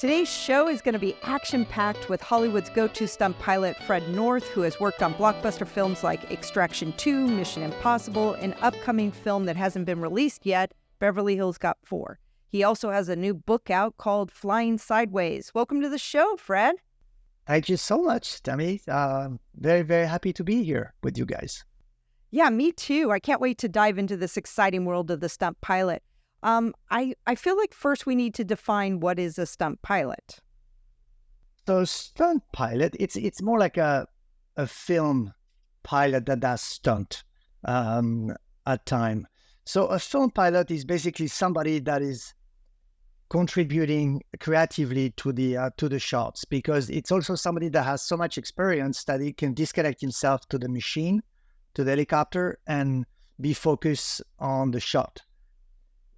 Today's show is going to be action-packed with Hollywood's go-to stunt pilot, Fred North, who has worked on blockbuster films like Extraction 2, Mission Impossible, an upcoming film that hasn't been released yet, Beverly Hills Cop 4. He also has a new book out called Flying Sideways. Welcome to the show, Fred. Thank you so much, Tammy. Very, very happy to be here with you guys. Yeah, me too. I can't wait to dive into this exciting world of the stunt pilot. I feel like first we need to define what is a stunt pilot. So stunt pilot, it's more like a film pilot that does stunt at time. So a film pilot is basically somebody that is contributing creatively to the shots, because it's also somebody that has so much experience that he can disconnect himself to the machine, to the helicopter, and be focused on the shot,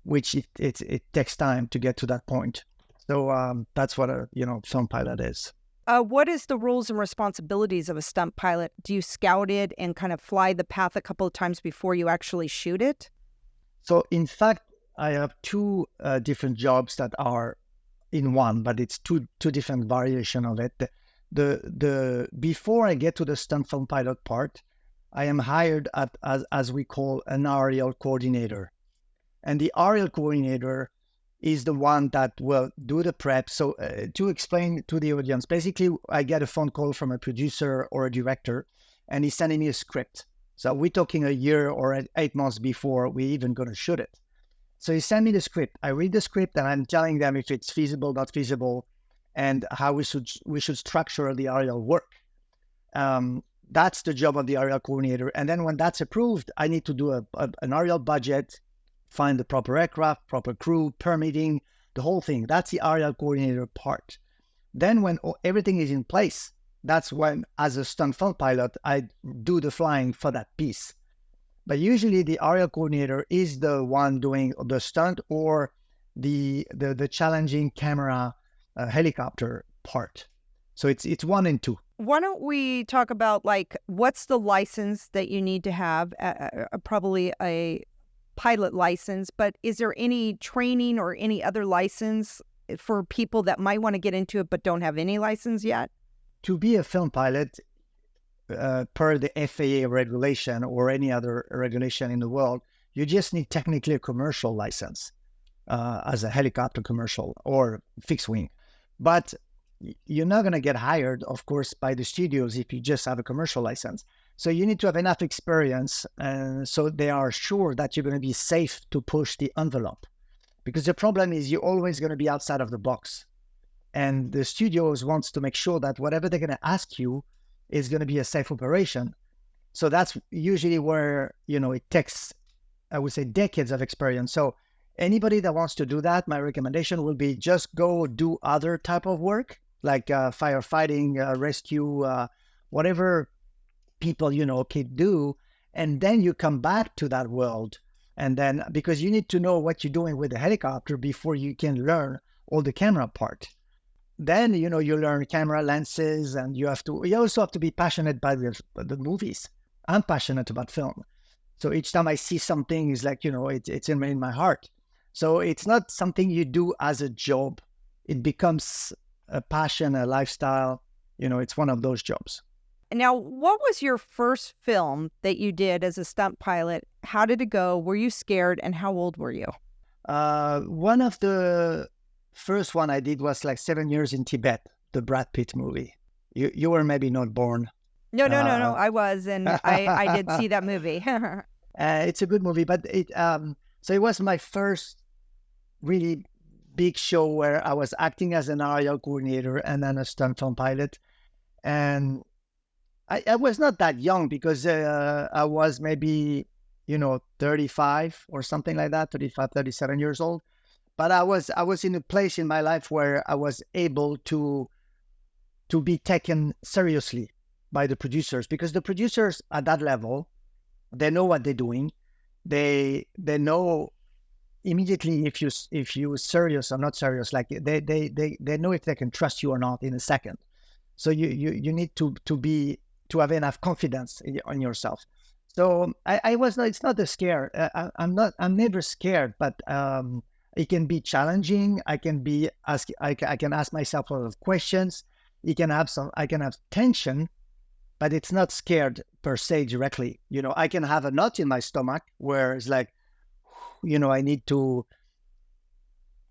which it takes time to get to that point. So that's what a film pilot is. What is the roles and responsibilities of a stunt pilot? Do you scout it and kind of fly the path a couple of times before you actually shoot it? So in fact, I have two different jobs that are in one, but it's two different variations of it. The before I get to the stunt film pilot part, I am hired as we call an aerial coordinator. And the aerial coordinator is the one that will do the prep. So to explain to the audience, basically, I get a phone call from a producer or a director, and he's sending me a script. So we're talking a year or 8 months before we even going to shoot it. So he sent me the script. I read the script, and I'm telling them if it's feasible, not feasible, and how we should structure the aerial work. That's the job of the aerial coordinator. And then when that's approved, I need to do an aerial budget, find the proper aircraft, proper crew, permitting, the whole thing. That's the aerial coordinator part. Then when everything is in place, that's when, as a stunt film pilot, I do the flying for that piece. But usually the aerial coordinator is the one doing the stunt or the challenging camera helicopter part. So it's one and two. Why don't we talk about, like, what's the license that you need to have? Probably a pilot license, but is there any training or any other license for people that might want to get into it but don't have any license yet? To be a film pilot, per the FAA regulation or any other regulation in the world, you just need technically a commercial license as a helicopter commercial or fixed wing. But you're not going to get hired, of course, by the studios if you just have a commercial license. So you need to have enough experience, so they are sure that you're going to be safe to push the envelope. Because the problem is you're always going to be outside of the box. And the studios wants to make sure that whatever they're going to ask you is going to be a safe operation. So that's usually where, it takes, I would say, decades of experience. So anybody that wants to do that, my recommendation will be just go do other type of work, like firefighting, rescue, whatever people, can do. And then you come back to that world. And then, because you need to know what you're doing with the helicopter before you can learn all the camera part. Then, you learn camera lenses, and you also have to be passionate by the movies. I'm passionate about film. So each time I see something, it's like, it's in my heart. So it's not something you do as a job. It becomes a passion, a lifestyle. It's one of those jobs. Now, what was your first film that you did as a stunt pilot? How did it go? Were you scared? And how old were you? One of the first one I did was like 7 years in Tibet, the Brad Pitt movie. You were maybe not born. No. I was, and I did see that movie. It's a good movie, but so it was my first really big show where I was acting as an aerial coordinator and then a stunt film pilot. And I was not that young, because I was maybe, 35 or something like that, 35, 37 years old. But I was in a place in my life where I was able to be taken seriously by the producers, because the producers at that level, they know what they're doing. They know immediately if you're serious or not serious. Like they know if they can trust you or not in a second. So you need to have enough confidence in yourself. So I was not. It's not a scare. I'm never scared, but It can be challenging. I can ask myself a lot of questions. I can have tension, but it's not scared per se directly. I can have a knot in my stomach where it's like, I need to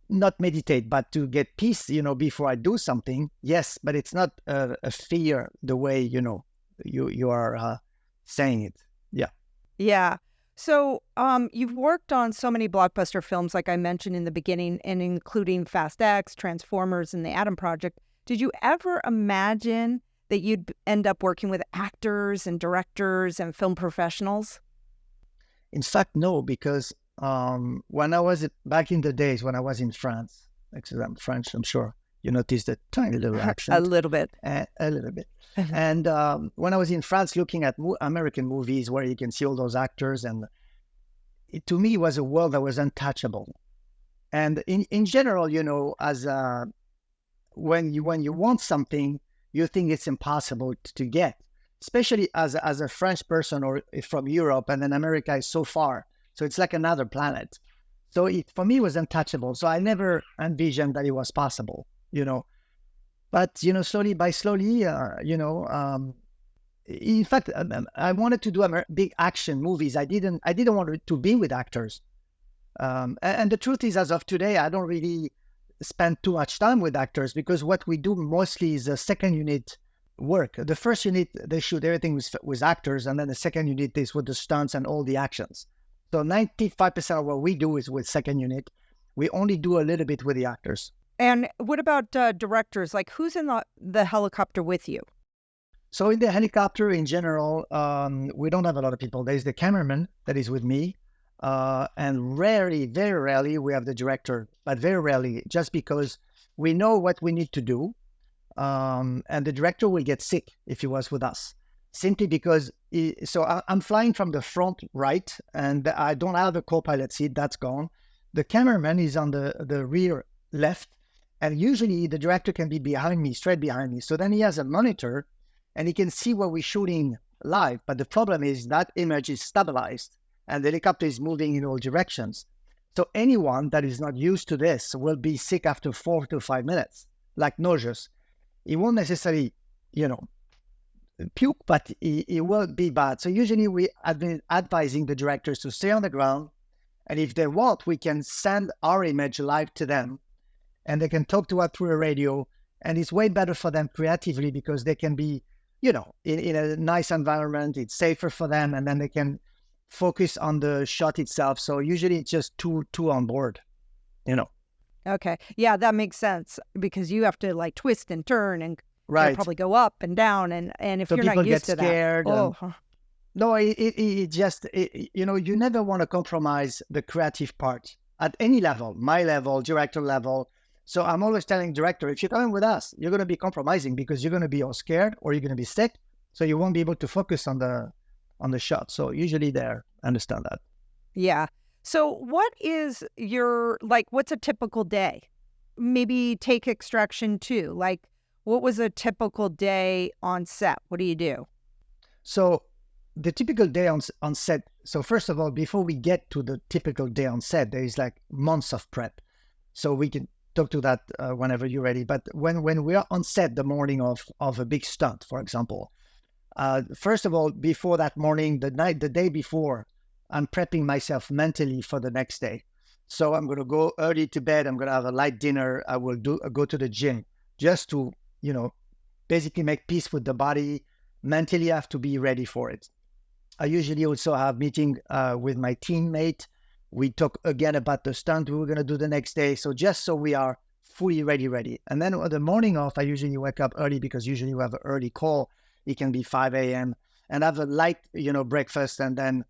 not meditate, but to get peace, before I do something. Yes, but it's not a fear the way, you are saying it. Yeah. Yeah. So you've worked on so many blockbuster films, like I mentioned in the beginning, and including Fast X, Transformers, and The Atom Project. Did you ever imagine that you'd end up working with actors and directors and film professionals? In fact, no, because when I was back in the days when I was in France, actually I'm French, I'm sure you noticed a tiny little accent. A little bit. A little bit. And when I was in France looking at American movies where you can see all those actors, and to me, it was a world that was untouchable. And in general, as when you want something, you think it's impossible to get, especially as a French person or from Europe, and then America is so far. So it's like another planet. So for me, it was untouchable. So I never envisioned that it was possible, But, slowly by slowly, in fact, I wanted to do big action movies. I didn't want to be with actors. And the truth is, as of today, I don't really spend too much time with actors, because what we do mostly is a second unit work. The first unit, they shoot everything with actors, and then the second unit is with the stunts and all the actions. So 95% of what we do is with second unit. We only do a little bit with the actors. And what about directors? Like, who's in the helicopter with you? So in the helicopter, in general, we don't have a lot of people. There's the cameraman that is with me. And rarely, very rarely, we have the director, but very rarely, just because we know what we need to do. And the director will get sick if he was with us, simply because, I'm flying from the front right, and I don't have a co-pilot seat, that's gone. The cameraman is on the rear left, and usually the director can be behind me, straight behind me. So then he has a monitor, and he can see what we're shooting live. But the problem is that image is stabilized, and the helicopter is moving in all directions. So anyone that is not used to this will be sick after 4 to 5 minutes, like nauseous. It won't necessarily, puke, but it will be bad. So usually we have been advising the directors to stay on the ground. And if they want, we can send our image live to them, and they can talk to us through a radio. And it's way better for them creatively, because they can be, in a nice environment. It's safer for them, and then they can focus on the shot itself. So usually it's just two on board, Okay. Yeah, that makes sense, because you have to like twist and turn and right. Probably go up and down. And if So you're not used to scared that. No, it just, you never want to compromise the creative part at any level, my level, director level. So I'm always telling director, if you're coming with us, you're going to be compromising, because you're going to be all scared, or you're going to be sick. So you won't be able to focus on the shot. So usually they understand that. Yeah. So what is what's a typical day? Maybe take Extraction 2. Like, what was a typical day on set? What do you do? So the typical day on set. So first of all, before we get to the typical day on set, there is like months of prep. So we can talk to that whenever you're ready. But when we are on set the morning of a big stunt, for example, first of all, before that morning, the day before, I'm prepping myself mentally for the next day. So I'm going to go early to bed. I'm going to have a light dinner. I will go to the gym just to, basically make peace with the body. Mentally, I have to be ready for it. I usually also have meeting with my teammate. We talk again about the stunt we were going to do the next day. So just so we are fully ready. And then the morning off, I usually wake up early, because usually we have an early call. It can be 5 a.m. and have a light, breakfast. And then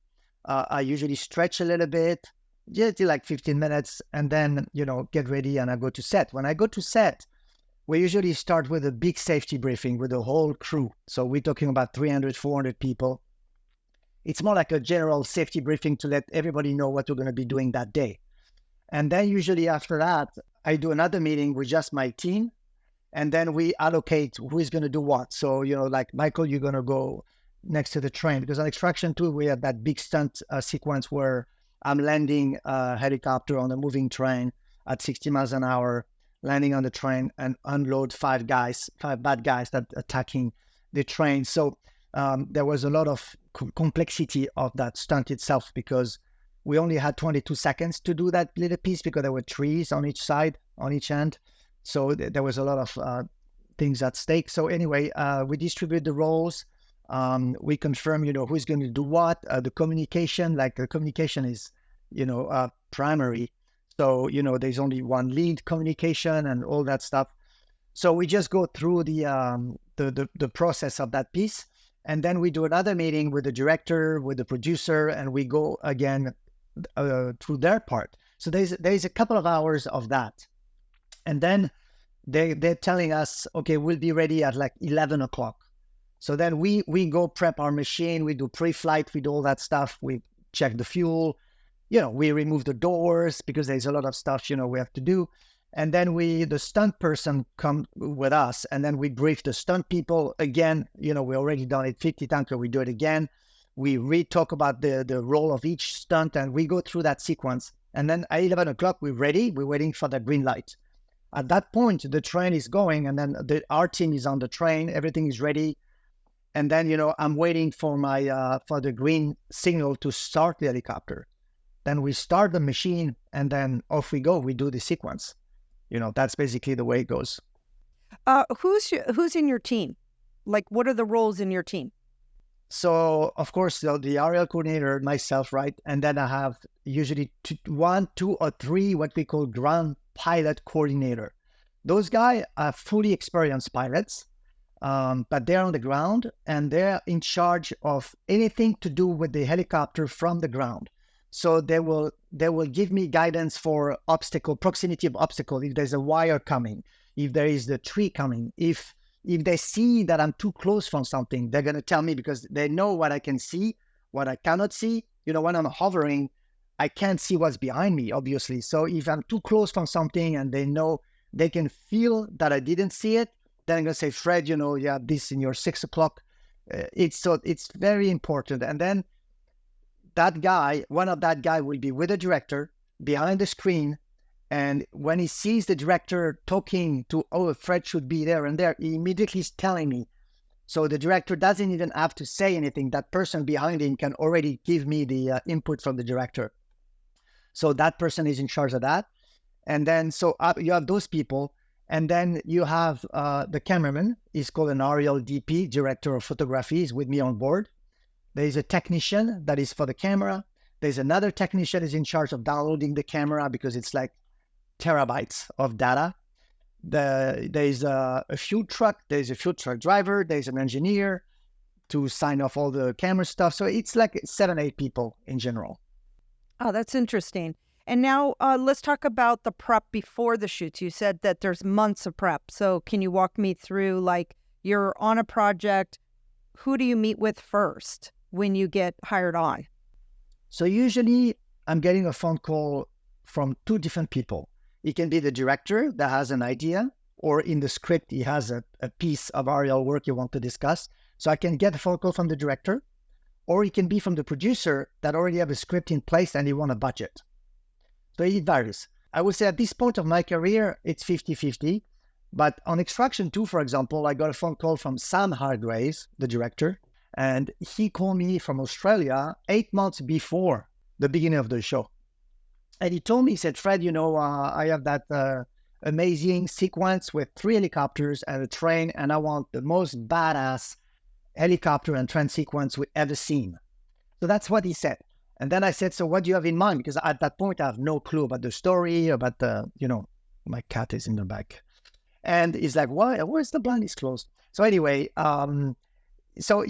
I usually stretch a little bit, just like 15 minutes, and then, get ready, and I go to set. When I go to set, we usually start with a big safety briefing with the whole crew. So we're talking about 300, 400 people. It's more like a general safety briefing to let everybody know what we're going to be doing that day. And then usually after that, I do another meeting with just my team, and then we allocate who is going to do what. So, like Michael, you're going to go next to the train, because on Extraction 2, we have that big stunt sequence where I'm landing a helicopter on a moving train. at 60 miles an hour, landing on the train and unload five bad guys that attacking the train. So there was a lot of complexity of that stunt itself, because we only had 22 seconds to do that little piece, because there were trees on each side, on each end. So there was a lot of things at stake. So anyway, we distribute the roles. We confirm, who's going to do what. The communication is, primary. So, there's only one lead communication and all that stuff. So we just go through the process of that piece. And then we do another meeting with the director, with the producer, and we go again through their part. So there's a couple of hours of that. And then they're telling us, okay, we'll be ready at like 11 o'clock. So then we go prep our machine, we do pre-flight, we do all that stuff, we check the fuel, we remove the doors because there's a lot of stuff, we have to do. And then the stunt person come with us, and then we brief the stunt people again. We already done it 50 times, so we do it again. We re-talk about the role of each stunt, and we go through that sequence. And then at 11 o'clock, we're ready. We're waiting for the green light. At that point, the train is going, and then our team is on the train. Everything is ready. And then, I'm waiting for for the green signal to start the helicopter. Then we start the machine, and then off we go. We do the sequence. That's basically the way it goes. Who's in your team? Like, what are the roles in your team? So, of course, the aerial coordinator, myself, right? And then I have usually one, two, or three what we call ground pilot coordinator. Those guys are fully experienced pilots, but they're on the ground, and they're in charge of anything to do with the helicopter from the ground. So they will give me guidance for proximity of obstacle. If there's a wire coming, if there is the tree coming, if they see that I'm too close from something, they're going to tell me, because they know what I can see, what I cannot see. When I'm hovering, I can't see what's behind me, obviously. So if I'm too close from something and they can feel that I didn't see it, then I'm going to say, Fred, you have this in your 6 o'clock. It's very important. And then one of that guy will be with the director behind the screen. And when he sees the director talking to, Fred should be there and there, he immediately is telling me. So the director doesn't even have to say anything. That person behind him can already give me the input from the director. So that person is in charge of that. And then, you have those people. And then you have the cameraman. He's called an aerial DP, director of photography. He's with me on board. There's a technician that is for the camera. There's another technician that is in charge of downloading the camera, because it's like terabytes of data. There's a fuel truck. There's a fuel truck driver. There's an engineer to sign off all the camera stuff. So it's like 7, 8 people in general. Oh, that's interesting. And now let's talk about the prep before the shoots. You said that there's months of prep. So can you walk me through, like, you're on a project, who do you meet with first when you get hired on? So usually I'm getting a phone call from 2 different people. It can be the director that has an idea, or in the script, he has a piece of aerial work you want to discuss. So I can get a phone call from the director, or it can be from the producer that already have a script in place and they want a budget. So it varies. I would say at this point of my career, it's 50-50. But on Extraction 2, for example, I got a phone call from Sam Hargraves, the director, and he called me from Australia 8 months before the beginning of the show. And he told me, he said, Fred, I have that amazing sequence with 3 helicopters and a train, and I want the most badass helicopter and train sequence we've ever seen. So that's what he said. And then I said, so what do you have in mind? Because at that point, I have no clue about the story, about my cat is in the back. And he's like, where's the blind is closed? So anyway, so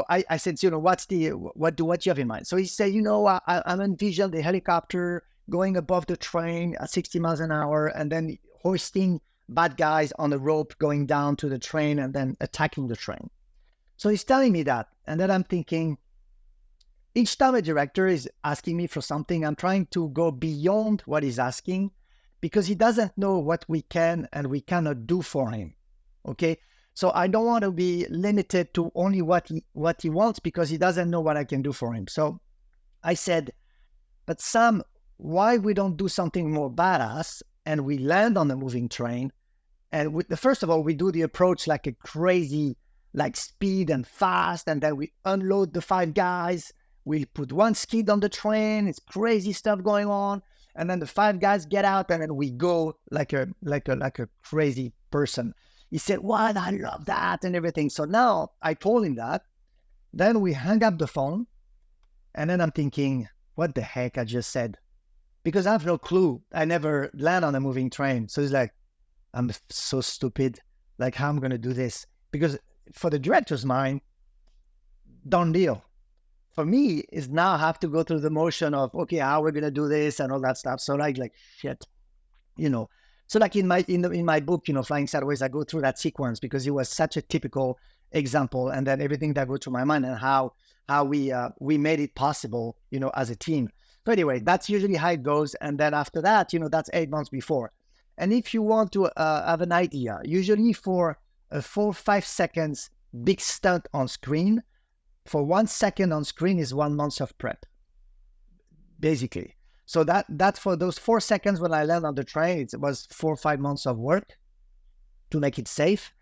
I said, what do you have in mind? So he said, I'm envisioning the helicopter going above the train at 60 miles an hour, and then hoisting bad guys on a rope going down to the train and then attacking the train. So he's telling me that. And then I'm thinking, each time a director is asking me for something, I'm trying to go beyond what he's asking, because he doesn't know what we can and we cannot do for him. Okay? So I don't want to be limited to only what he wants, because he doesn't know what I can do for him. So I said, but Sam, why we don't do something more badass and we land on the moving train. And first of all, we do the approach like a crazy, like speed and fast. And then we unload the 5 guys. We put one skid on the train. It's crazy stuff going on. And then the 5 guys get out and then we go like a crazy person. He said, "What? I love that," and everything. So now I told him that. Then we hung up the phone. And then I'm thinking, what the heck I just said? Because I have no clue. I never land on a moving train. So it's like, I'm so stupid. Like, how I'm going to do this? Because for the director's mind, done deal. For me, is now I have to go through the motion of, okay, how we're going to do this and all that stuff. So like shit, you know. So like in my book, Flying Sideways, I go through that sequence because it was such a typical example, and then everything that goes through my mind and how we made it possible, as a team. So anyway, that's usually how it goes. And then after that, that's 8 months before. And if you want to have an idea, usually for a 4-5 seconds big stunt on screen, for 1 second on screen is 1 month of prep, basically. So that for those 4 seconds when I land on the train, it was 4 or 5 months of work to make it safe.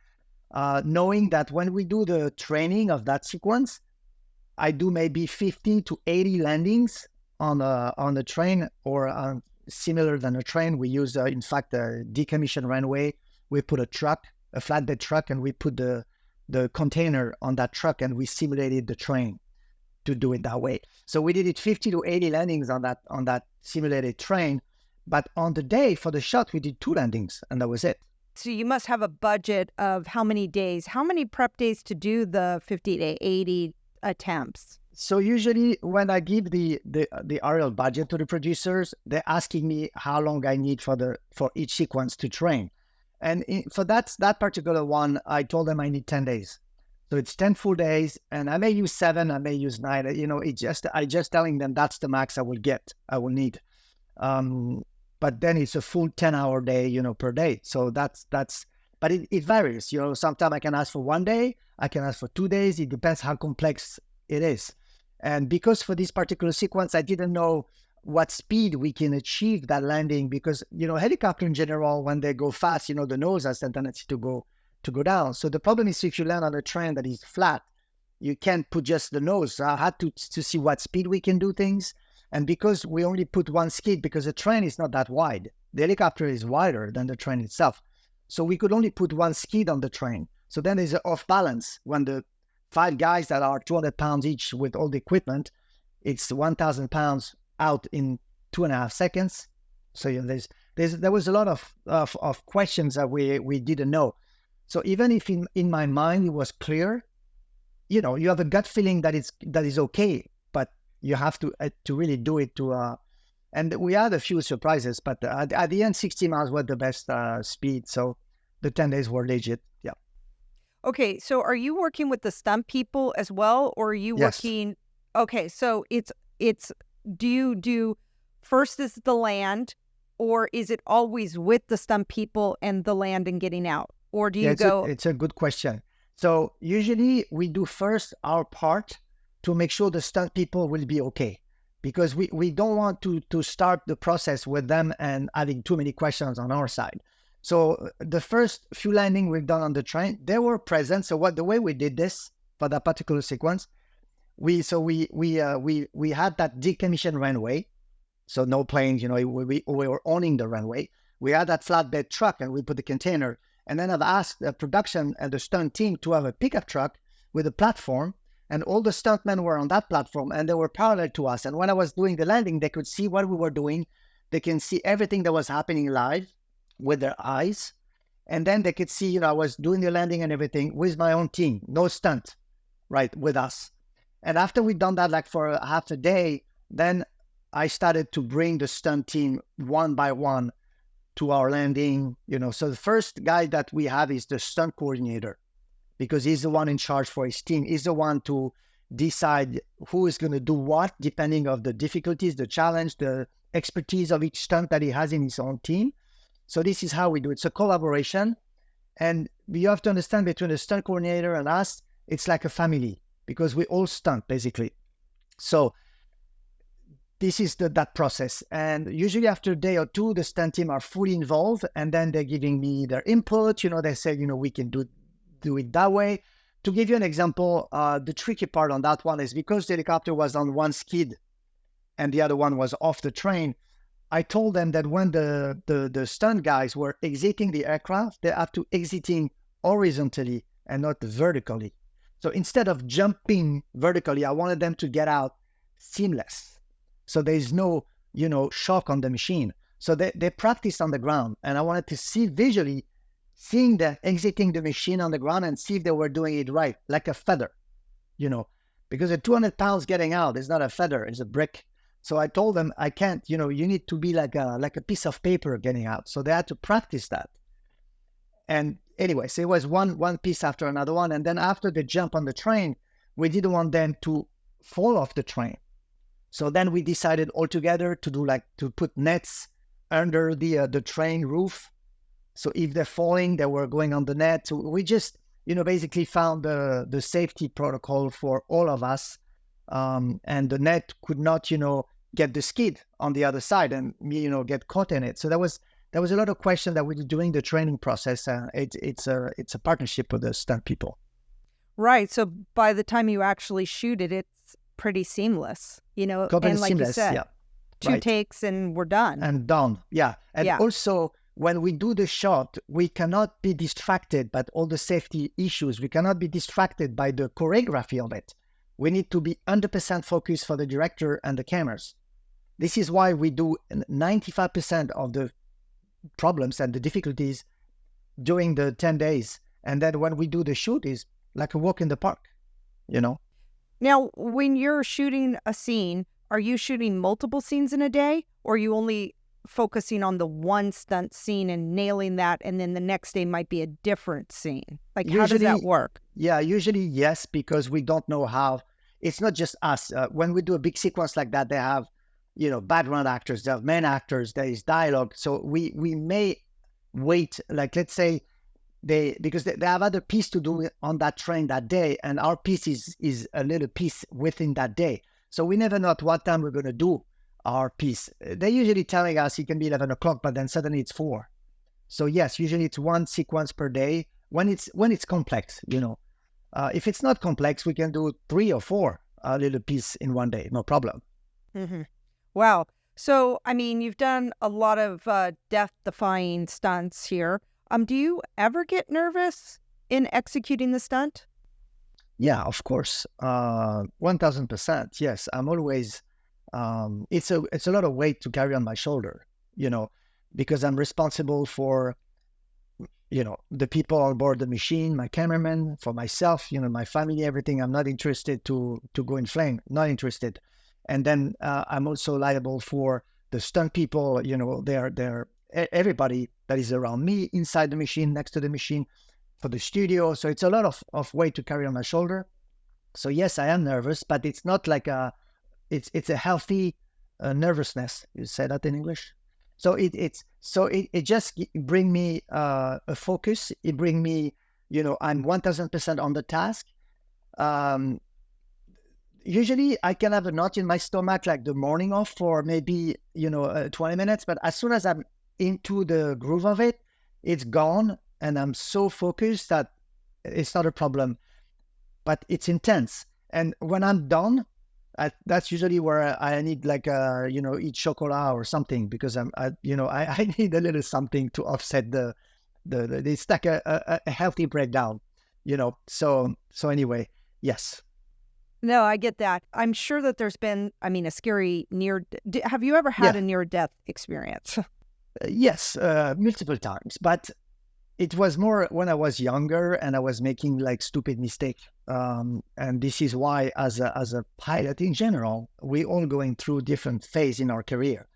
Knowing that when we do the training of that sequence, I do maybe 50 to 80 landings on the train, or similar than a train. We use, in fact, a decommissioned runway. We put a flatbed truck, and we put the container on that truck, and we simulated the train to do it that way. So we did it 50 to 80 landings on that simulated train. But on the day for the shot, we did 2 landings, and that was it. So you must have a budget of how many prep days to do the 50 to 80 attempts? So usually when I give the aerial budget to the producers, they're asking me how long I need for each sequence to train. And for that particular one, I told them I need 10 days. So it's 10 full days, and I may use 7, I may use 9. I just telling them that's the max I will need. But then it's a full 10-hour day, per day. So but it varies. Sometimes I can ask for 1 day, I can ask for 2 days. It depends how complex it is. And because for this particular sequence, I didn't know what speed we can achieve that landing, because, helicopter in general, when they go fast, the nose has a tendency to go down. So the problem is if you land on a train that is flat, you can't put just the nose. So I had to see what speed we can do things. And because we only put 1 skid, because the train is not that wide, the helicopter is wider than the train itself. So we could only put 1 skid on the train. So then there's an off balance when the 5 guys that are 200 pounds each with all the equipment, it's 1,000 pounds out in 2.5 seconds. So there was a lot of questions that we didn't know. So even if in my mind it was clear, you have a gut feeling that is okay, but you have to really do it and we had a few surprises, but at the end 60 miles was the best speed. So the 10 days were legit. Yeah. Okay, so are you working with the stunt people as well, or are you Yes. working? Okay, so it's do you do first is the land, or is it always with the stunt people and the land and getting out, or do you go? It's a good question. So usually we do first our part to make sure the stunt people will be okay, because we don't want to start the process with them and having too many questions on our side. So the first few landings we've done on the train, they were present. So the way we did this for that particular sequence, we had that decommissioned runway, so no planes. We were owning the runway. We had that flatbed truck, and we put the container. And then I've asked the production and the stunt team to have a pickup truck with a platform, and all the stuntmen were on that platform, and they were parallel to us. And when I was doing the landing, they could see what we were doing. They can see everything that was happening live with their eyes. And then they could see, I was doing the landing and everything with my own team, no stunt, right, with us. And after we'd done that, like for half a day, then I started to bring the stunt team one by one to our landing. So the first guy that we have is the stunt coordinator, because he's the one in charge for his team. He's the one to decide who is going to do what, depending on the difficulties, the challenge, the expertise of each stunt that he has in his own team. So this is how we do it. It's a collaboration. And you have to understand, between the stunt coordinator and us, it's like a family, because we all stunt, basically. So this is that process. And usually after a day or two, the stunt team are fully involved, and then they're giving me their input. They say, we can do it that way. To give you an example, the tricky part on that one is because the helicopter was on one skid and the other one was off the train. I told them that when the stunt guys were exiting the aircraft, they have to exiting horizontally and not vertically. So instead of jumping vertically, I wanted them to get out seamless. So there's no, shock on the machine. So they practiced on the ground, and I wanted to see visually, seeing them exiting the machine on the ground and see if they were doing it right, like a feather, because a 200 pounds getting out is not a feather, it's a brick. So I told them, I can't, you need to be like a piece of paper getting out. So they had to practice that. And anyway, so it was one piece after another one. And then after the jump on the train, we didn't want them to fall off the train. So then we decided all together to put nets under the train roof. So if they're falling, they were going on the net. So we just, basically found the safety protocol for all of us. And the net could not, get the skid on the other side and, get caught in it. So there was a lot of questions that we did during the training process. It's a partnership with the stunt people. Right. So by the time you actually shoot it, it's pretty seamless, Completely and like seamless, you said, yeah. two Right. takes and we're done. And done, yeah. And Yeah. also, when we do the shot, we cannot be distracted by all the safety issues. We cannot be distracted by the choreography of it. We need to be 100% focused for the director and the cameras. This is why we do 95% of the problems and the difficulties during the 10 days. And then when we do the shoot, is like a walk in the park, Now, when you're shooting a scene, are you shooting multiple scenes in a day, or are you only focusing on the one stunt scene and nailing that, and then the next day might be a different scene? Like, how does that work? Yeah, usually yes, because we don't know how. It's not just us. When we do a big sequence like that, they have, background actors, they have main actors, there is dialogue. So we may wait, like let's say because they have other piece to do on that train that day, and our piece is a little piece within that day. So we never know at what time we're going to do our piece. They're usually telling us it can be 11 o'clock, but then suddenly it's 4. So yes, usually it's one sequence per day when it's complex, if it's not complex, we can do 3 or 4 little piece in one day, no problem. Mm-hmm. Wow. So, you've done a lot of death-defying stunts here. Do you ever get nervous in executing the stunt? Yeah, of course. 1000%. Yes, I'm always. It's a lot of weight to carry on my shoulder, because I'm responsible for, the people on board the machine, my cameraman, for myself, my family, everything. I'm not interested to go in flame. Not interested. And then I'm also liable for the stunt people. They're everybody that is around me, inside the machine, next to the machine, for the studio. So it's a lot of weight to carry on my shoulder. So yes, I am nervous, but it's not like it's a healthy nervousness. You say that in English? So it just bring me a focus. It bring me, I'm 1000% on the task. Usually I can have a knot in my stomach like the morning off for maybe 20 minutes, but as soon as I'm into the groove of it, it's gone, and I'm so focused that it's not a problem. But it's intense, and when I'm done, that's usually where I need like eat chocolate or something, because I need a little something to offset the it's like a healthy breakdown, So anyway, yes. No, I get that. I'm sure that there's been, a scary have you ever had a near-death experience? Yes, multiple times, but it was more when I was younger and I was making like stupid mistakes. And this is why, as a pilot in general, we all going through different phase in our career.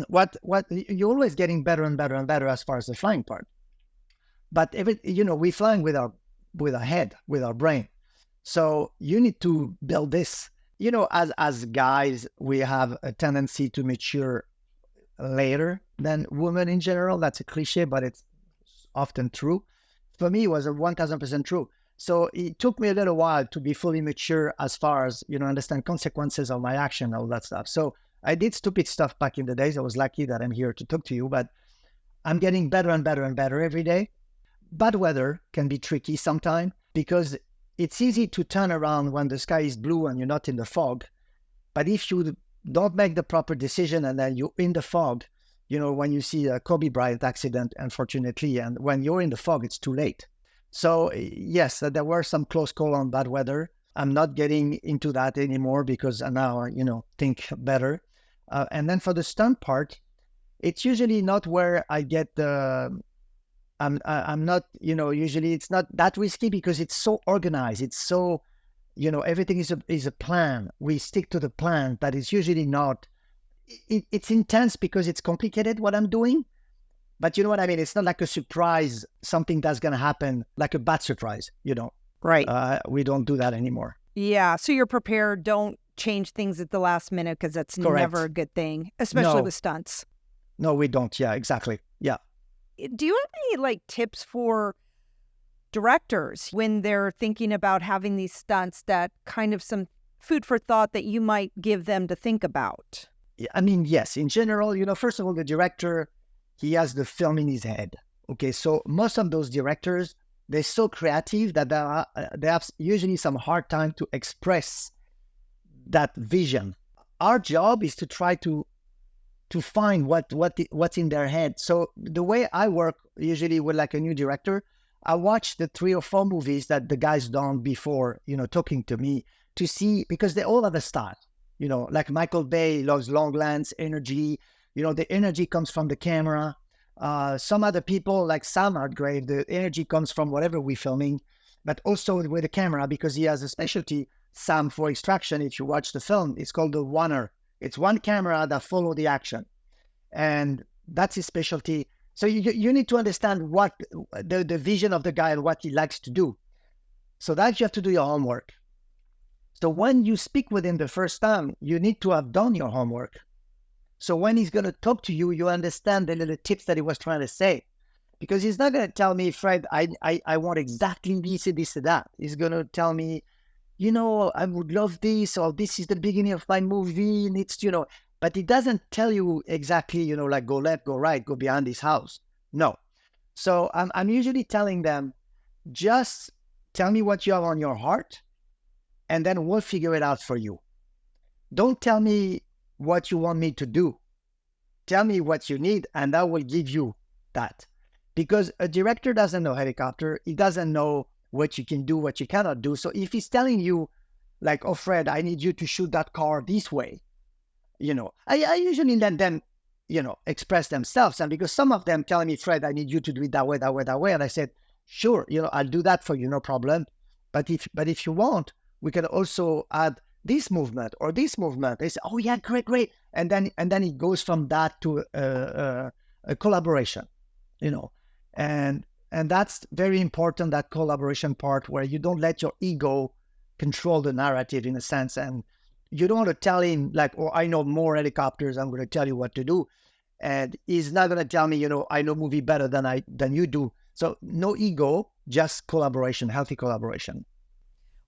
What you're always getting better and better and better as far as the flying part. But we're flying with our head, with our brain. So you need to build this. As guys, we have a tendency to mature later than women in general. That's a cliche, but it's often true. For me, it was 1000% true. So it took me a little while to be fully mature as far as, understand consequences of my action, all that stuff. So I did stupid stuff back in the days. I was lucky that I'm here to talk to you, but I'm getting better and better and better every day. Bad weather can be tricky sometimes because it's easy to turn around when the sky is blue and you're not in the fog. But if you don't make the proper decision and then you're in the fog, when you see a Kobe Bryant accident, unfortunately, and when you're in the fog, it's too late. So yes, there were some close call on bad weather. I'm not getting into that anymore because now, think better. And then for the stunt part, it's usually not where I get the, I'm not, usually it's not that risky because it's so organized. It's so, everything is a plan. We stick to the plan, but it's usually not, it's intense because it's complicated what I'm doing. But you know what I mean? It's not like a surprise, something that's going to happen, like a bad surprise, Right. We don't do that anymore. Yeah. So you're prepared. Don't change things at the last minute because that's Correct. never a good thing, especially No. with stunts. No, we don't. Yeah, exactly. Yeah. Do you have any tips for directors when they're thinking about having these stunts, that kind of some food for thought that you might give them to think about? I mean, yes, in general, first of all, the director, he has the film in his head. Okay, so most of those directors, they're so creative that they have usually some hard time to express that vision. Our job is to try to find what's in their head. So the way I work usually with a new director, I watch the 3 or 4 movies that the guy's done before, talking to me to see, because they all have a style. Like Michael Bay loves long lens, energy. The energy comes from the camera. Some other people like Sam Hartgrave, the energy comes from whatever we're filming, but also with the camera because he has a specialty, Sam, for extraction. If you watch the film, it's called the oneer. It's one camera that follows the action. And that's his specialty. So you need to understand what the vision of the guy and what he likes to do. So that you have to do your homework. So when you speak with him the first time, you need to have done your homework. So when he's going to talk to you, you understand the little tips that he was trying to say. Because he's not going to tell me, Fred, I want exactly this and this and that. He's going to tell me, I would love this, or this is the beginning of my movie, and it's, but he doesn't tell you exactly, go left, go right, go behind this house. No. So I'm usually telling them, just tell me what you have on your heart, and then we'll figure it out for you. Don't tell me what you want me to do. Tell me what you need, and I will give you that. Because a director doesn't know helicopter. He doesn't know what you can do, what you cannot do. So if he's telling you, oh, Fred, I need you to shoot that car this way, I usually let them, express themselves. And because some of them tell me, Fred, I need you to do it that way, that way, that way. And I said, sure, I'll do that for you, no problem. But if you want, we can also add this movement or this movement. They say, oh yeah, great. And then it goes from that to a collaboration, and that's very important, that collaboration part where you don't let your ego control the narrative in a sense. And you don't want to tell him oh, I know more helicopters, I'm going to tell you what to do. And he's not going to tell me, I know movie better than you do. So no ego, just collaboration, healthy collaboration.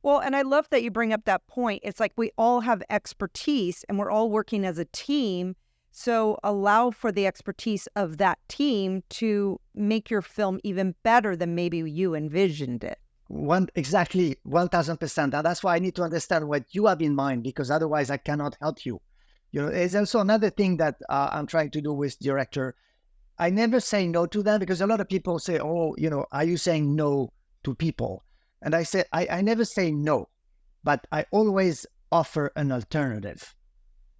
Well, and I love that you bring up that point. It's like we all have expertise and we're all working as a team. So allow for the expertise of that team to make your film even better than maybe you envisioned it. Exactly, 1000%. And that's why I need to understand what you have in mind, because otherwise I cannot help you. There's also another thing that I'm trying to do with director. I never say no to them, because a lot of people say, oh, are you saying no to people? And I said, I never say no, but I always offer an alternative.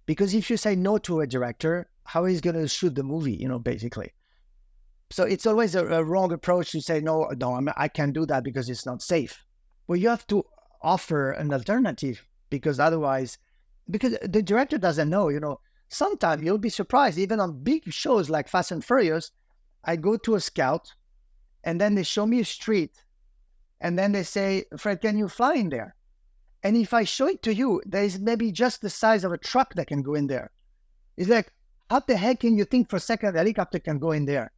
Because if you say no to a director, how is he going to shoot the movie, basically? So it's always a wrong approach to say, no, I can't do that because it's not safe. Well, you have to offer an alternative, because otherwise, because the director doesn't know, sometimes you'll be surprised, even on big shows like Fast and Furious, I go to a scout and then they show me a street. And then they say, Fred, can you fly in there? And if I show it to you, there is maybe just the size of a truck that can go in there. It's like, how the heck can you think for a second a helicopter can go in there?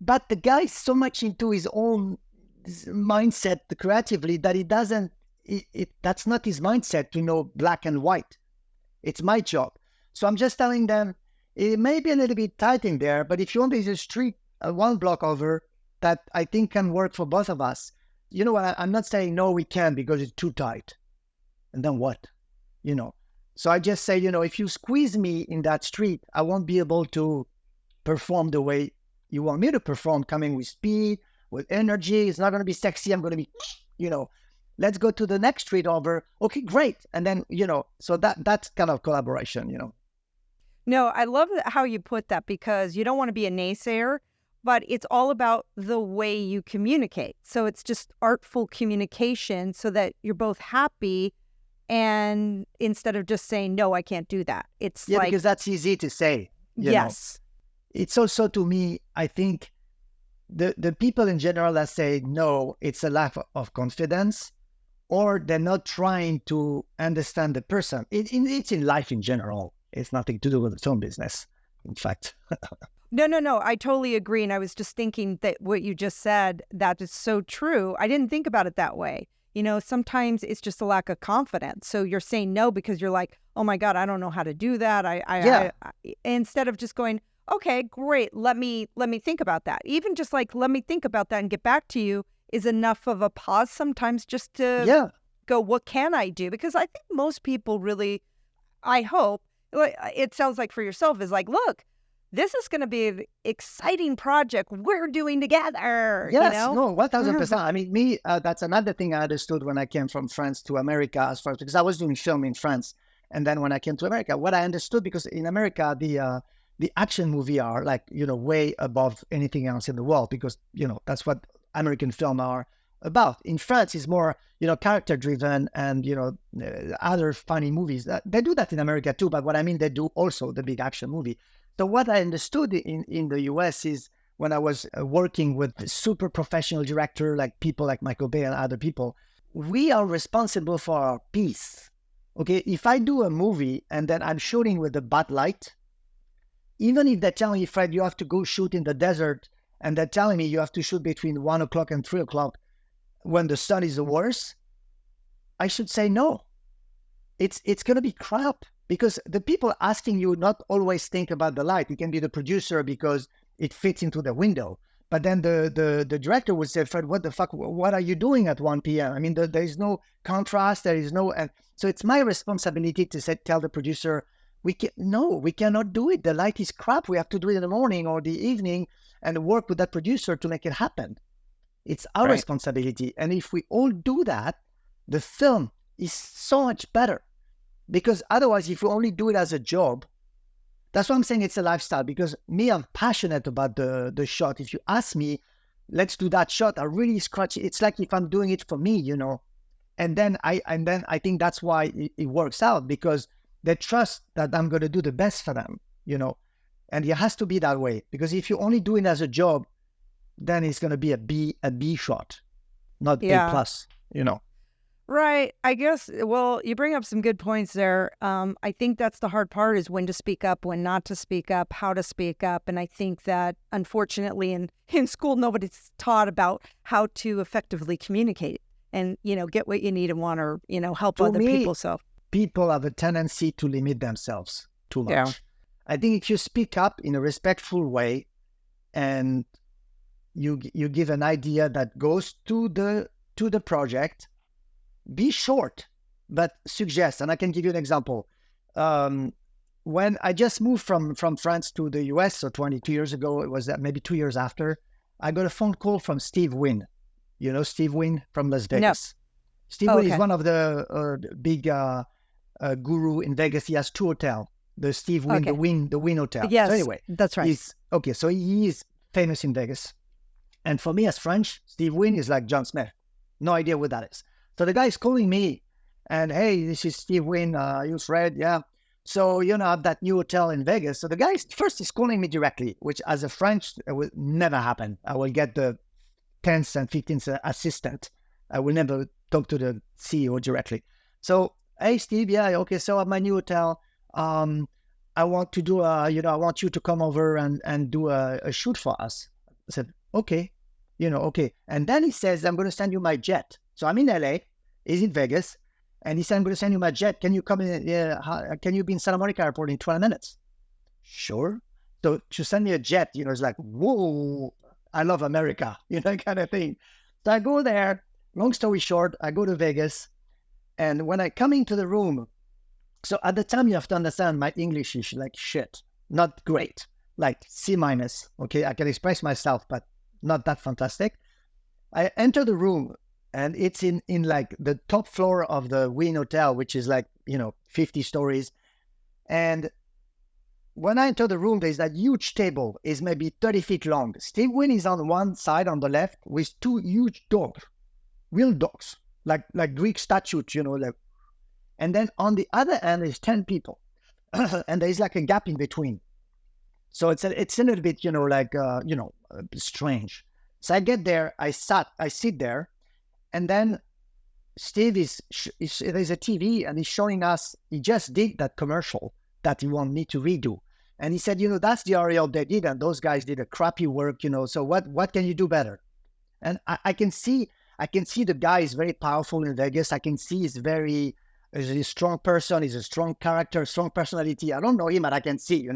But the guy is so much into his own mindset creatively that it doesn't, that's not his mindset to know black and white. It's my job. So I'm just telling them, it may be a little bit tight in there, but if you want, there's a street one block over that I think can work for both of us. You know what? I'm not saying, no, we can't because it's too tight. And then what? You know? So I just say, if you squeeze me in that street, I won't be able to perform the way you want me to perform, coming with speed, with energy. It's not going to be sexy. I'm going to be, let's go to the next street over. Okay, great. And then, so that's kind of collaboration, No, I love how you put that, because you don't want to be a naysayer, but it's all about the way you communicate. So it's just artful communication so that you're both happy, and instead of just saying, no, I can't do that. It's because that's easy to say. Yes. It's also, to me, I think the people in general that say no, it's a lack of confidence, or they're not trying to understand the person. It's in life in general. It's nothing to do with the film business, in fact. No. I totally agree. And I was just thinking that what you just said, that is so true. I didn't think about it that way. Sometimes it's just a lack of confidence. So you're saying no because you're like, oh my God, I don't know how to do that. I instead of just going, okay, great. Let me think about that. Even just like, let me think about that and get back to you is enough of a pause sometimes, just to go, what can I do? Because I think most people really, I hope, it sounds like for yourself is like, look, this is going to be an exciting project we're doing together. Yes, no, 1000%. I mean, me, that's another thing I understood when I came from France to America, as far as, because I was doing film in France. And then when I came to America, what I understood, because in America, the action movie are like, way above anything else in the world, because, that's what American film are about. In France, it's more, character driven and, other funny movies. They do that in America too, but what I mean, they do also the big action movie. So what I understood in the US is, when I was working with super professional director, like people like Michael Bay and other people, we are responsible for our piece. Okay, if I do a movie and then I'm shooting with a bad light, even if they're telling me, Fred, you have to go shoot in the desert, and they're telling me you have to shoot between 1 o'clock and 3 o'clock when the sun is the worst, I should say no. It's going to be crap, because the people asking you not always think about the light. It can be the producer because it fits into the window. But then the director would say, Fred, what the fuck? What are you doing at 1 p.m.? I mean, there is no contrast. There is no... And so it's my responsibility to tell the producer, we cannot do it. The light is crap. We have to do it in the morning or the evening and work with that producer to make it happen. It's our responsibility. And if we all do that, the film is so much better. Because otherwise, if you only do it as a job, that's why I'm saying it's a lifestyle. Because me, I'm passionate about the shot. If you ask me, let's do that shot, I really scratch it. It's like if I'm doing it for me, And then I think that's why it works out, because they trust that I'm going to do the best for them, And it has to be that way, because if you only do it as a job, then it's going to be a B shot, not A plus, Right. I guess, well, you bring up some good points there. I think that's the hard part, is when to speak up, when not to speak up, how to speak up. And I think that, unfortunately, in school, nobody's taught about how to effectively communicate and, get what you need and want, or, help other people. So people have a tendency to limit themselves too much. Yeah. I think if you speak up in a respectful way and you give an idea that goes to the project, be short, but suggest. And I can give you an example. When I just moved from France to the US, so 22 years ago, it was maybe 2 years after, I got a phone call from Steve Wynn. You know Steve Wynn from Las Vegas? No. Steve Wynn is one of the big guru in Vegas. He has 2 hotels. The Steve Wynn, the Wynn Hotel. Yes, so anyway, that's right. So he is famous in Vegas. And for me as French, Steve Wynn is like John Smith. No idea what that is. So the guy is calling me and, hey, this is Steve Wynn. You Fred, yeah. So, I have that new hotel in Vegas. So the guy first is calling me directly, which as a French, it will never happen. I will get the 10th and 15th assistant. I will never talk to the CEO directly. So, hey, Steve, yeah, okay. So at my new hotel, I want to do I want you to come over and do a shoot for us. I said, okay. Okay. And then he says, I'm going to send you my jet. So I'm in LA, he's in Vegas, and he said, I'm going to send you my jet. Can you come in? Can you be in Santa Monica Airport in 12 minutes? Sure. So to send me a jet, it's like, whoa, I love America, kind of thing. So I go there. Long story short, I go to Vegas. And when I come into the room, so at the time you have to understand my English is like shit, not great, like C-. Okay, I can express myself, but not that fantastic. I enter the room and it's in like the top floor of the Wynn Hotel, which is like, 50 stories. And when I enter the room, there's that huge table, is maybe 30 feet long. Steve Wynn is on one side on the left with two huge dogs, real dogs, like Greek statues, and then on the other end is 10 people. And there's like a gap in between. So it's a little bit, strange. So I get there, I sit there, and then Steve there's a TV and he's showing us, he just did that commercial that he wanted me to redo. And he said, that's the aerial they did, and those guys did a crappy work, so what can you do better? And I can see the guy is very powerful in Vegas. I can see he's a strong person, he's a strong character, strong personality. I don't know him, but I can see,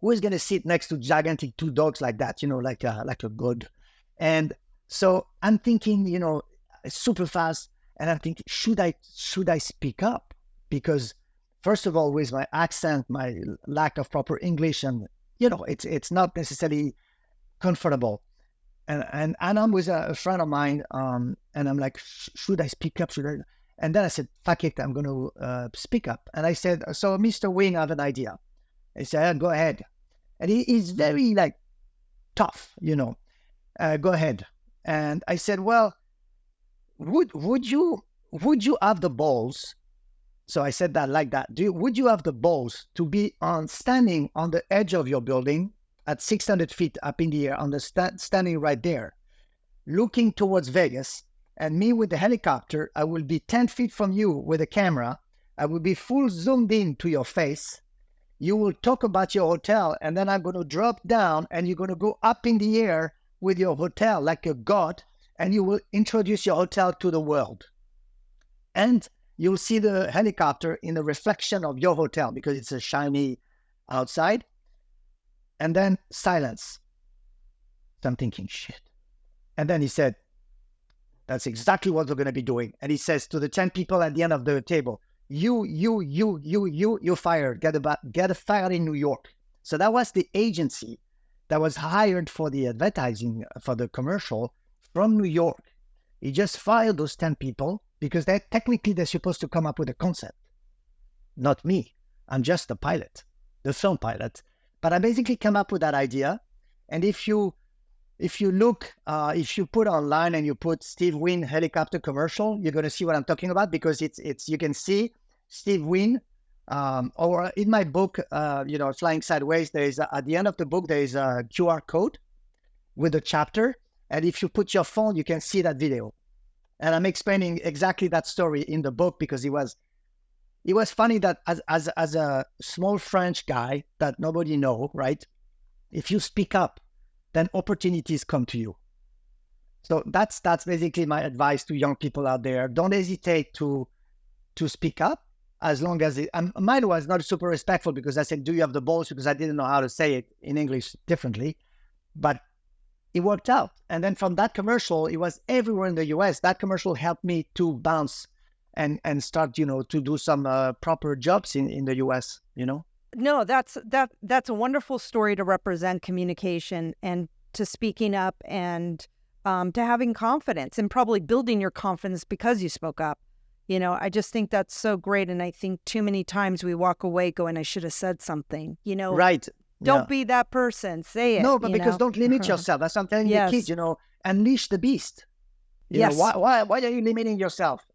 who is going to sit next to gigantic two dogs like that, like a god. And so I'm thinking, super fast, and I'm thinking, should I speak up? Because first of all, with my accent, my lack of proper English, and it's not necessarily comfortable. And I'm with a friend of mine, and I'm like, should I speak up? And then I said, fuck it, I'm going to speak up. And I said, so Mr. Wynn, I have an idea. He said, go ahead. And he's very like tough, go ahead. And I said, well, would you have the balls? So I said that like that. Would you have the balls to be standing on the edge of your building at 600 feet up in the air, standing right there, looking towards Vegas, and me with the helicopter, I will be 10 feet from you with a camera. I will be full zoomed in to your face. You will talk about your hotel, and then I'm going to drop down, and you're going to go up in the air with your hotel like a god, and you will introduce your hotel to the world. And you'll see the helicopter in the reflection of your hotel because it's a shiny outside. And then silence. So I'm thinking, shit. And then he said, that's exactly what we're going to be doing. And he says to the 10 people at the end of the table, you're fired. Get fired in New York. So that was the agency that was hired for the advertising, for the commercial from New York. He just fired those 10 people because they're supposed to come up with a concept. Not me. I'm just the pilot, the film pilot. But I basically come up with that idea. And if you look, if you put online and you put Steve Wynn helicopter commercial, you're going to see what I'm talking about, because it's you can see Steve Wynn, or in my book, Flying Sideways, there's at the end of the book, there is a QR code with a chapter. And if you put your phone, you can see that video. And I'm explaining exactly that story in the book, because it was funny that as a small French guy that nobody know, right? If you speak up, then opportunities come to you. So that's basically my advice to young people out there. Don't hesitate to speak up, as long as mine was not super respectful, because I said, do you have the balls? Because I didn't know how to say it in English differently. But it worked out. And then from that commercial, it was everywhere in the US. That commercial helped me to bounce and start, to do some proper jobs in the US, No, that's a wonderful story to represent communication and to speaking up and to having confidence and probably building your confidence because you spoke up. I just think that's so great. And I think too many times we walk away going, I should have said something, Right. Don't be that person. Say it. No, but because don't limit yourself. That's what I'm telling the kids, unleash the beast. Yes. Why are you limiting yourself?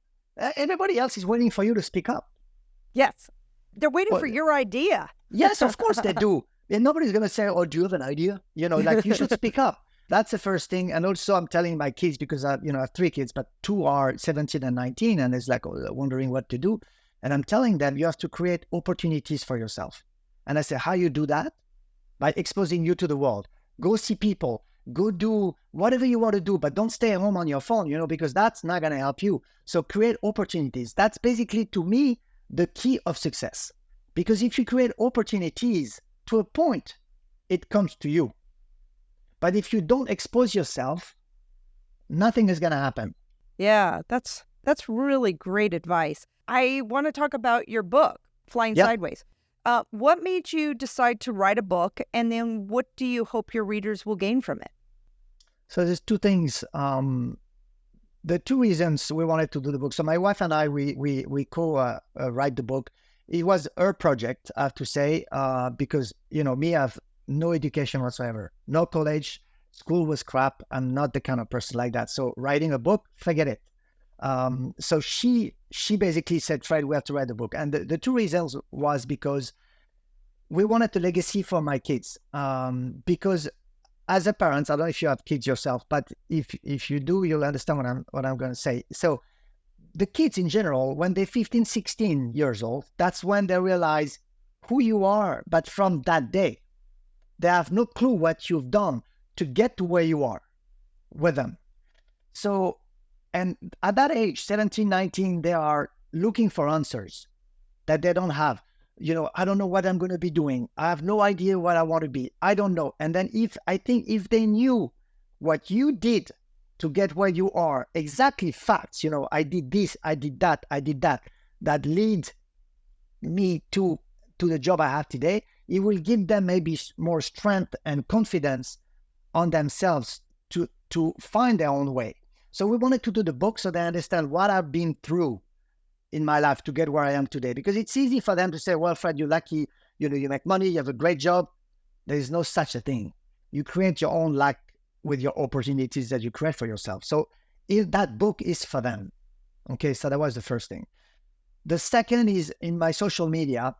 Everybody else is waiting for you to speak up. Yes. They're waiting for your idea. Yes, of course they do. And nobody's going to say, oh, do you have an idea? You should speak up. That's the first thing. And also I'm telling my kids, because I have 3 kids, but 2 are 17 and 19, and it's like wondering what to do. And I'm telling them, you have to create opportunities for yourself. And I say, how you do that? By exposing you to the world. Go see people. Go do whatever you want to do, but don't stay at home on your phone, because that's not going to help you. So create opportunities. That's basically, to me, the key of success. Because if you create opportunities, to a point, it comes to you. But if you don't expose yourself, nothing is going to happen. Yeah, that's really great advice. I want to talk about your book, Flying Sideways. What made you decide to write a book, and then what do you hope your readers will gain from it? So there's two things. The two reasons we wanted to do the book. So my wife and I, we co-write the book. It was her project, I have to say, because, me, I have no education whatsoever, no college, school was crap. I'm not the kind of person like that. So writing a book, forget it. So she basically said, Fred, we have to write the book. And the two reasons was because we wanted a legacy for my kids. Because as a parent, I don't know if you have kids yourself, but if you do, you'll understand what I'm going to say. So the kids in general, when they're 15, 16 years old, that's when they realize who you are. But from that day, they have no clue what you've done to get to where you are with them. So, and at that age, 17, 19, they are looking for answers that they don't have. I don't know what I'm going to be doing. I have no idea what I want to be. I don't know. And then if they knew what you did to get where you are, exactly facts, I did this, I did that, that lead me to the job I have today, it will give them maybe more strength and confidence on themselves to find their own way. So we wanted to do the book so they understand what I've been through in my life to get where I am today. Because it's easy for them to say, well, Fred, you're lucky, you make money, you have a great job. There is no such a thing. You create your own luck with your opportunities that you create for yourself. So if that book is for them. Okay, so that was the first thing. The second is in my social media,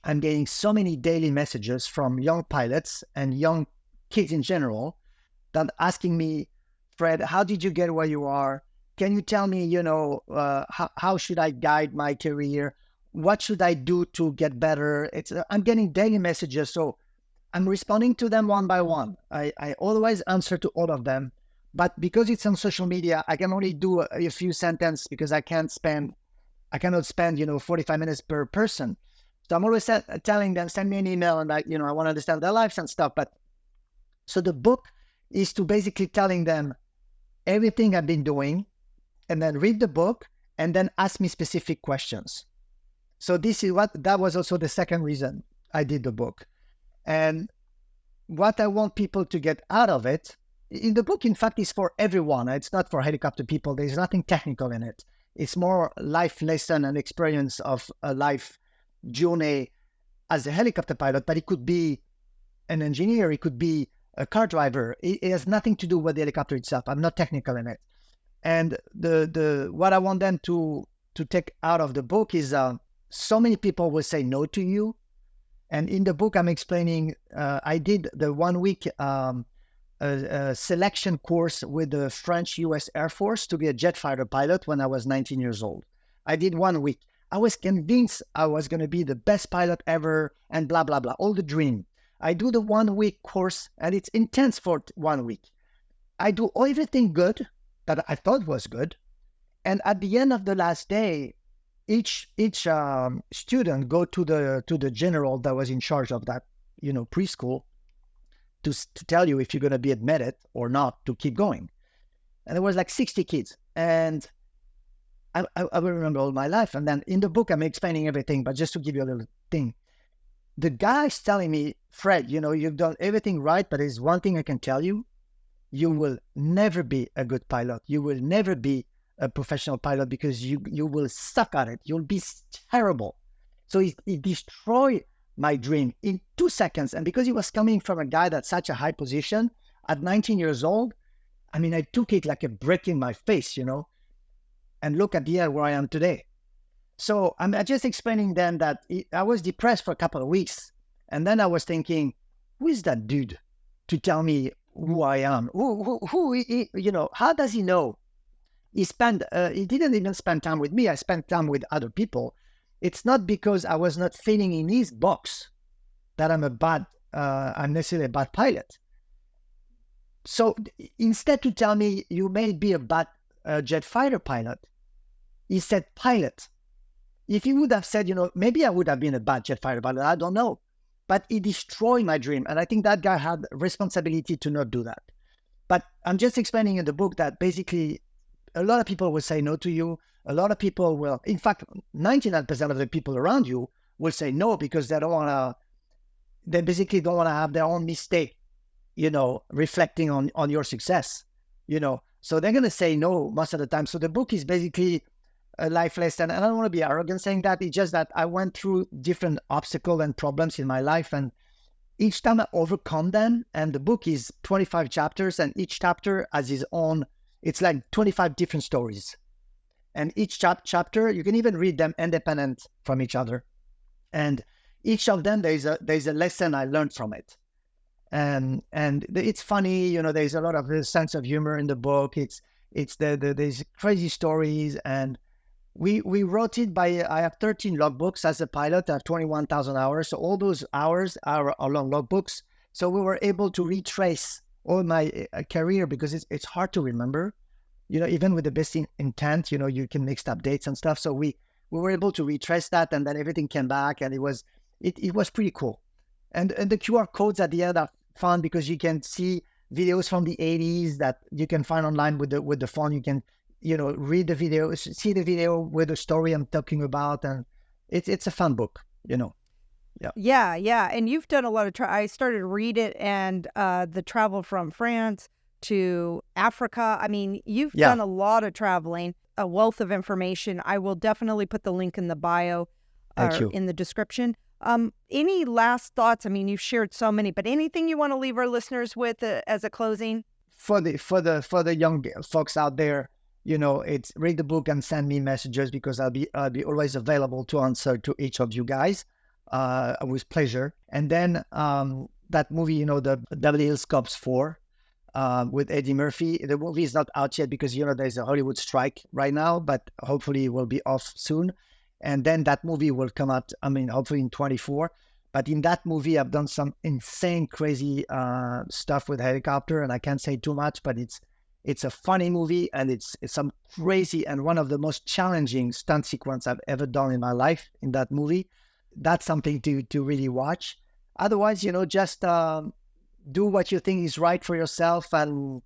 I'm getting so many daily messages from young pilots and young kids in general that asking me, Fred, how did you get where you are? Can you tell me, how should I guide my career? What should I do to get better? I'm getting daily messages, so I'm responding to them one by one. I always answer to all of them, but because it's on social media, I can only do a few sentences because I cannot spend, 45 minutes per person. So I'm always telling them, send me an email, and I want to understand their lives and stuff. But so the book is to basically telling them everything I've been doing, and then read the book and then ask me specific questions. So that was also the second reason I did the book. And what I want people to get out of it, in the book, in fact, is for everyone. It's not for helicopter people. There's nothing technical in it. It's more life lesson and experience of a life journey as a helicopter pilot, but it could be an engineer, it could be a car driver. It has nothing to do with the helicopter itself. I'm not technical in it. And the what I want them to take out of the book is so many people will say no to you. And in the book, I'm explaining, I did the 1 week selection course with the French US Air Force to be a jet fighter pilot when I was 19 years old. I did 1 week. I was convinced I was going to be the best pilot ever and blah, blah, blah, all the dream. I do the 1 week course and it's intense for 1 week. I do everything good that I thought was good. And at the end of the last day, each student go to the general that was in charge of that, preschool to tell you if you're going to be admitted or not to keep going. And there was like 60 kids. And I will remember all my life. And then in the book, I'm explaining everything, but just to give you a little thing. The guy's telling me, Fred, you've done everything right, but there's one thing I can tell you. You will never be a good pilot. You will never be a professional pilot because you will suck at it. You'll be terrible. So it destroyed my dream in 2 seconds. And because he was coming from a guy that's such a high position at 19 years old, I took it like a brick in my face, and look at the end where I am today. So I'm just explaining then that I was depressed for a couple of weeks. And then I was thinking, who is that dude to tell me who I am? How does he know? He didn't even spend time with me. I spent time with other people. It's not because I was not fitting in his box that I'm necessarily a bad pilot. So instead to tell me you may be a bad jet fighter pilot, he said pilot. If he would have said, maybe I would have been a bad jet fighter pilot, I don't know. But he destroyed my dream. And I think that guy had responsibility to not do that. But I'm just explaining in the book that basically a lot of people will say no to you. A lot of people will, in fact, 99% of the people around you will say no because they basically don't want to have their own mistake, reflecting on your success, So they're going to say no most of the time. So the book is basically a life lesson. And I don't want to be arrogant saying that. It's just that I went through different obstacles and problems in my life. And each time I overcome them, and the book is 25 chapters, and each chapter has its own, it's like 25 different stories. And each chapter, you can even read them independent from each other. And each of them, there's a lesson I learned from it. And it's funny, there's a lot of sense of humor in the book. There's crazy stories, and we wrote it I have 13 logbooks as a pilot. I have 21,000 hours. So all those hours are long logbooks. So we were able to retrace all my career because it's hard to remember, even with the best intent, you can mix up dates and stuff. So we were able to retrace that, and then everything came back, and it was pretty cool. And the QR codes at the end are fun because you can see videos from the 80s that you can find online with the phone. You can, read the video, see the video with the story I'm talking about. And it's a fun book, Yeah. Yeah. And you've done a lot of I started to read it, and the travel from France to Africa. I mean, you've done a lot of traveling, a wealth of information. I will definitely put the link in the bio or in the description. Any last thoughts? I mean, you've shared so many, but anything you want to leave our listeners with as a closing? For the young folks out there, it's read the book and send me messages because I'll be always available to answer to each of you guys, with pleasure. And then that movie, the Beverly Hills Cops 4, with Eddie Murphy. The movie is not out yet because there's a Hollywood strike right now, but hopefully it will be off soon. And then that movie will come out, hopefully in 2024. But in that movie, I've done some insane, crazy stuff with helicopter, and I can't say too much, but it's a funny movie, and it's some crazy and one of the most challenging stunt sequence I've ever done in my life in that movie. That's something to really watch. Otherwise, just do what you think is right for yourself. And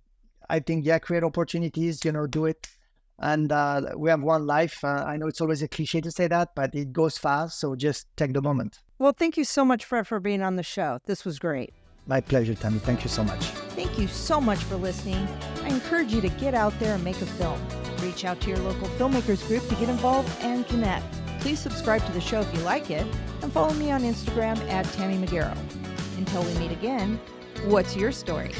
I think, create opportunities, do it. And we have one life. I know it's always a cliche to say that, but it goes fast. So just take the moment. Well, thank you so much, Fred, for being on the show. This was great. My pleasure, Tammy. Thank you so much. Thank you so much for listening. I encourage you to get out there and make a film. Reach out to your local filmmakers group to get involved and connect. Please subscribe to the show if you like it, and follow me on Instagram @TammyMagaro. Until we meet again, what's your story?